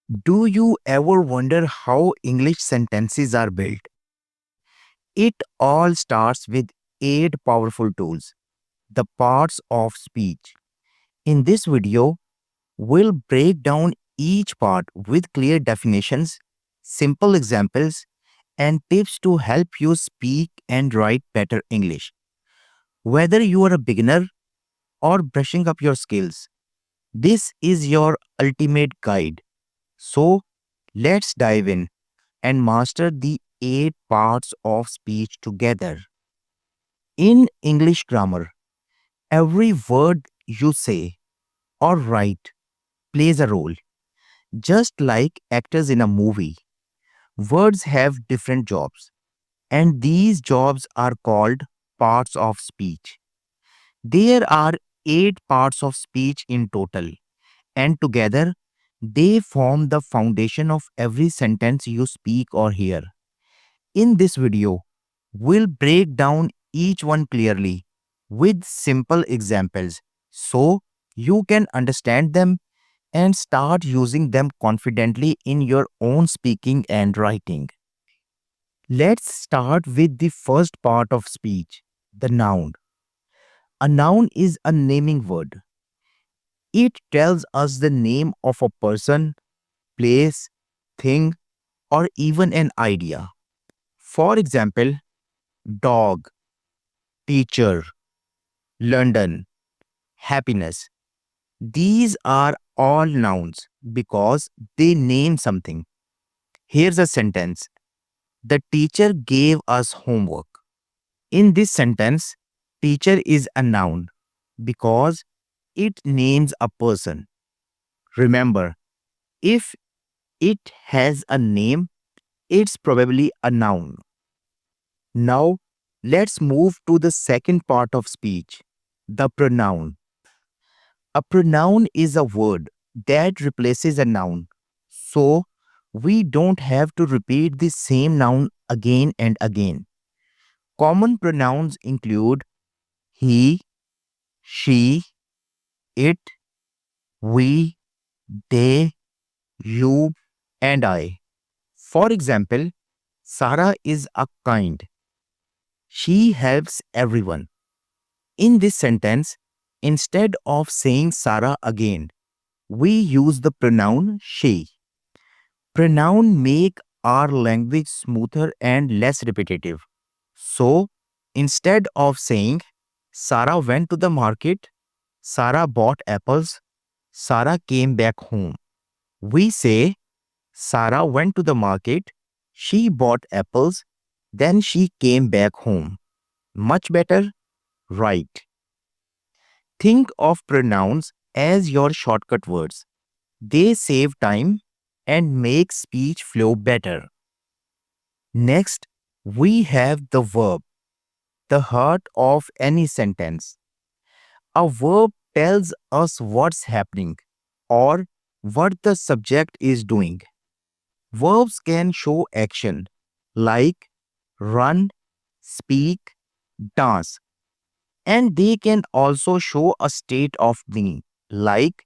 Do you ever wonder how English sentences are built? It all starts with eight powerful tools, the parts of speech. In this video, we'll break down each part with clear definitions, simple examples, and tips to help you speak and write better English. Whether you are a beginner or brushing up your skills, this is your ultimate guide. So, let's dive in and master the eight parts of speech together. In English grammar, every word you say or write plays a role. Just like actors in a movie, words have different jobs, and these jobs are called parts of speech. There are eight parts of speech in total, and together they form the foundation of every sentence you speak or hear. In this video, we'll break down each one clearly with simple examples so you can understand them and start using them confidently in your own speaking and writing. Let's start with the first part of speech, the noun. A noun is a naming word. It tells us the name of a person, place, thing, or even an idea. For example, dog, teacher, London, happiness. These are all nouns because they name something. Here's a sentence. The teacher gave us homework. In this sentence, teacher is a noun because it names a person. Remember, if it has a name, it's probably a noun. Now, let's move to the second part of speech, the pronoun. A pronoun is a word that replaces a noun. So, we don't have to repeat the same noun again and again. Common pronouns include he, she, it, we, they, you, and I. For example, Sarah is a kind. She helps everyone. In this sentence, instead of saying Sarah again, we use the pronoun she. Pronoun make our language smoother and less repetitive. So, instead of saying Sarah went to the market, Sarah bought apples, Sarah came back home, we say Sarah went to the market, she bought apples, then she came back home. Much better? Right. Think of pronouns as your shortcut words. They save time and make speech flow better. Next, we have the verb, the heart of any sentence. A verb tells us what's happening or what the subject is doing. Verbs can show action like run, speak, dance, and they can also show a state of being like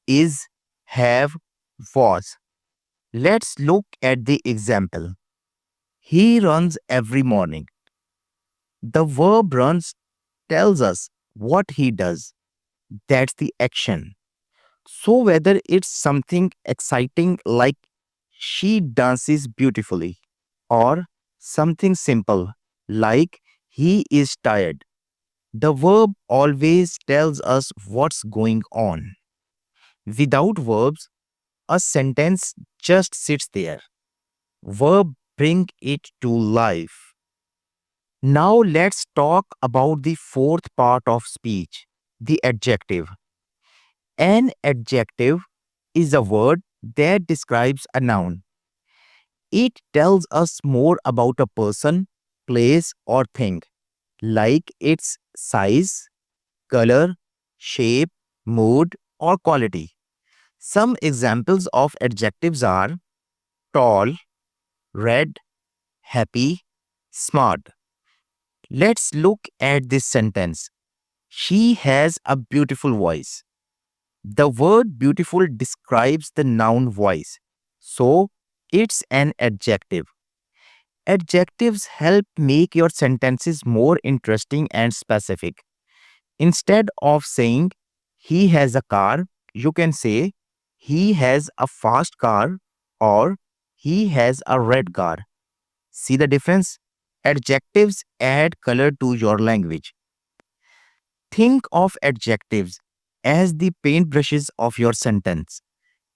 is, have, was. Let's look at the example. He runs every morning. The verb runs tells us what he does. That's the action. So, whether it's something exciting like she dances beautifully or something simple like he is tired, the verb always tells us what's going on. Without verbs, a sentence just sits there. Verb bring it to life. Now let's talk about the fourth part of speech, the adjective. An adjective is a word that describes a noun. It tells us more about a person, place, or thing, like its size, color, shape, mood, or quality. Some examples of adjectives are tall, red, happy, smart. Let's look at this sentence. She has a beautiful voice. The word beautiful describes the noun voice. So it's an adjective. Adjectives help make your sentences more interesting and specific. Instead of saying he has a car, you can say he has a fast car or he has a red car. See the difference? Adjectives add color to your language. Think of adjectives as the paintbrushes of your sentence.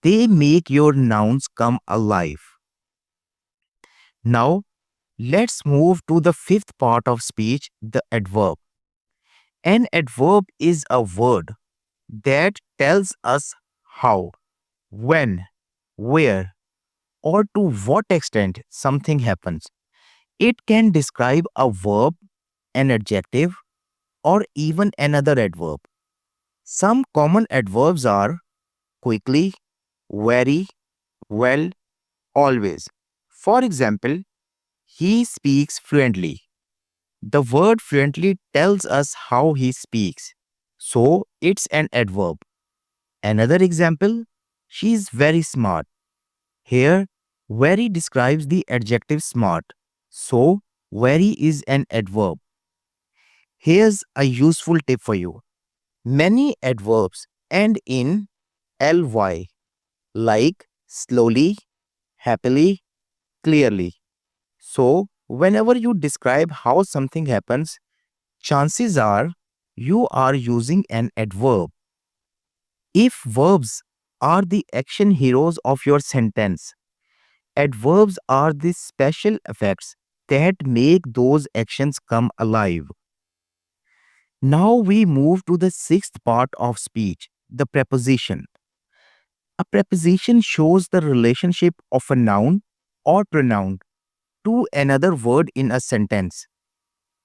They make your nouns come alive. Now, let's move to the fifth part of speech, the adverb. An adverb is a word that tells us how, when, where, or to what extent something happens. It can describe a verb, an adjective, or even another adverb. Some common adverbs are quickly, very, well, always. For example, he speaks fluently. The word fluently tells us how he speaks, so it's an adverb. Another example, she is very smart. Here, very describes the adjective smart, so very is an adverb. Here's a useful tip for you. Many adverbs end in ly, like slowly, happily, clearly. So, whenever you describe how something happens, chances are you are using an adverb. If verbs are the action heroes of your sentence, adverbs are the special effects that make those actions come alive. Now we move to the sixth part of speech, the preposition. A preposition shows the relationship of a noun or pronoun to another word in a sentence.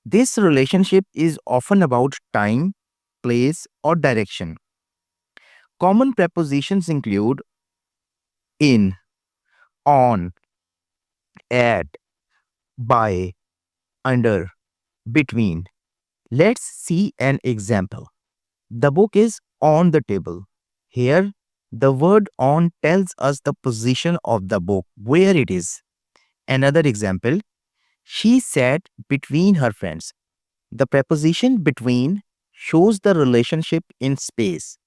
This relationship is often about time, place, or direction. Common prepositions include in, on, at, by, under, between. Let's see an example. The book is on the table. Here, the word on tells us the position of the book, where it is. Another example, she sat between her friends. The preposition between shows the relationship in space.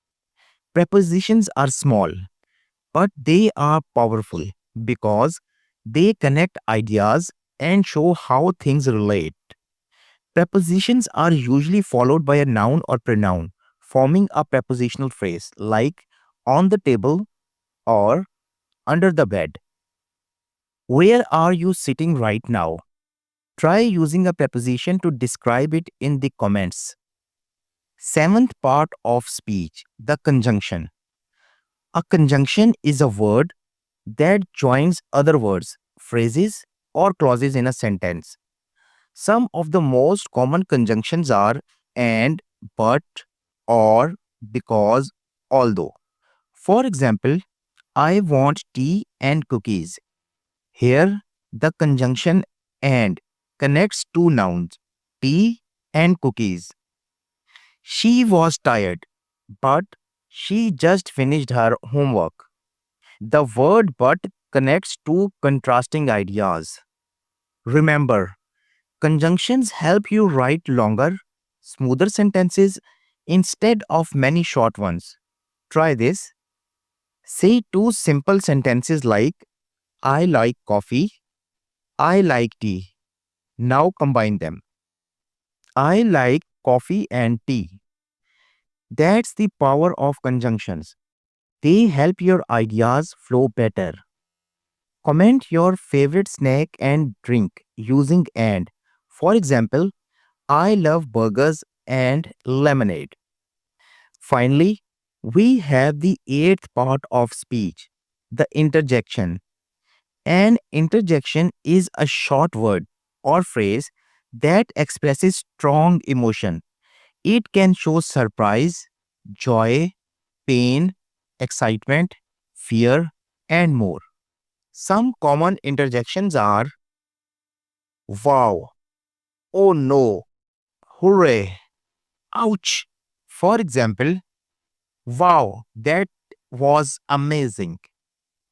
Prepositions are small, but they are powerful because they connect ideas and show how things relate. Prepositions are usually followed by a noun or pronoun, forming a prepositional phrase like on the table or under the bed. Where are you sitting right now? Try using a preposition to describe it in the comments. Seventh part of speech, the conjunction. A conjunction is a word that joins other words, phrases, or clauses in a sentence. Some of the most common conjunctions are and, but, or, because, although. For example, I want tea and cookies. Here, the conjunction and connects two nouns, tea and cookies. She was tired, but she just finished her homework. The word but connects two contrasting ideas. Remember, conjunctions help you write longer, smoother sentences instead of many short ones. Try this. Say two simple sentences like I like coffee, I like tea. Now combine them. I like coffee and tea. That's the power of conjunctions. They help your ideas flow better. Comment your favorite snack and drink using and. For example, I love burgers and lemonade. Finally, we have the eighth part of speech, the interjection. An interjection is a short word or phrase that expresses strong emotion. It can show surprise, joy, pain, excitement, fear, and more. Some common interjections are wow, oh no, hooray, ouch. For example, wow, that was amazing.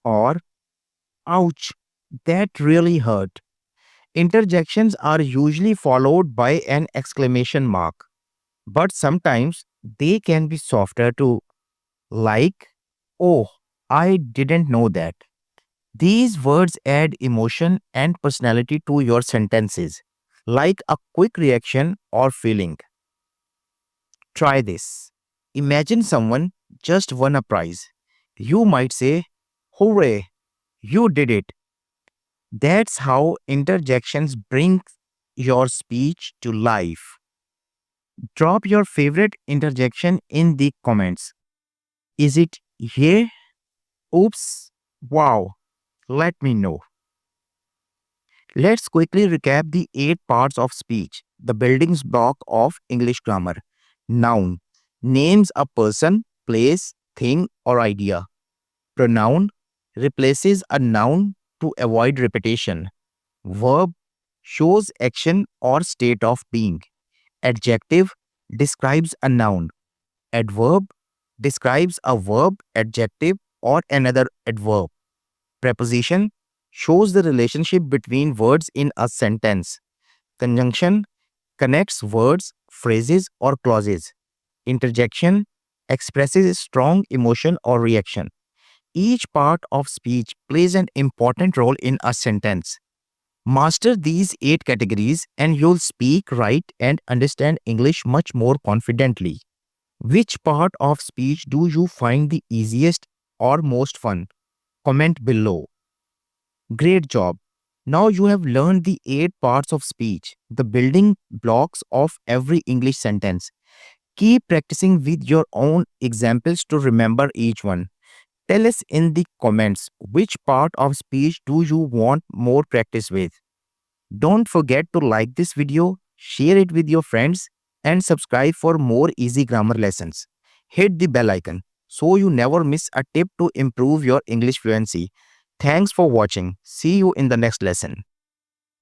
Or Ouch, that really hurt. Interjections are usually followed by an exclamation mark, but sometimes they can be softer too, like, oh, I didn't know that. These words add emotion and personality to your sentences, like a quick reaction or feeling. Try this. Imagine someone just won a prize. You might say, hooray, you did it. That's how interjections bring your speech to life. Drop your favorite interjection in the comments. Is it yeah? Oops? Wow? Let me know. Let's quickly recap the 8 parts of speech, the building block of English grammar. Noun names a person, place, thing, or idea. Pronoun replaces a noun to avoid repetition. Verb shows action or state of being. Adjective describes a noun. Adverb describes a verb, adjective, or another adverb. Preposition shows the relationship between words in a sentence. Conjunction connects words, phrases, or clauses. Interjection expresses strong emotion or reaction. Each part of speech plays an important role in a sentence. Master these 8 categories and you'll speak, write, and understand English much more confidently. Which part of speech do you find the easiest or most fun? Comment below. Great job. Now you have learned the 8 parts of speech, the building blocks of every English sentence. Keep practicing with your own examples to remember each one. Tell us in the comments which part of speech do you want more practice with. Don't forget to like this video, share it with your friends, and subscribe for more easy grammar lessons. Hit the bell icon so you never miss a tip to improve your English fluency. Thanks for watching. See you in the next lesson.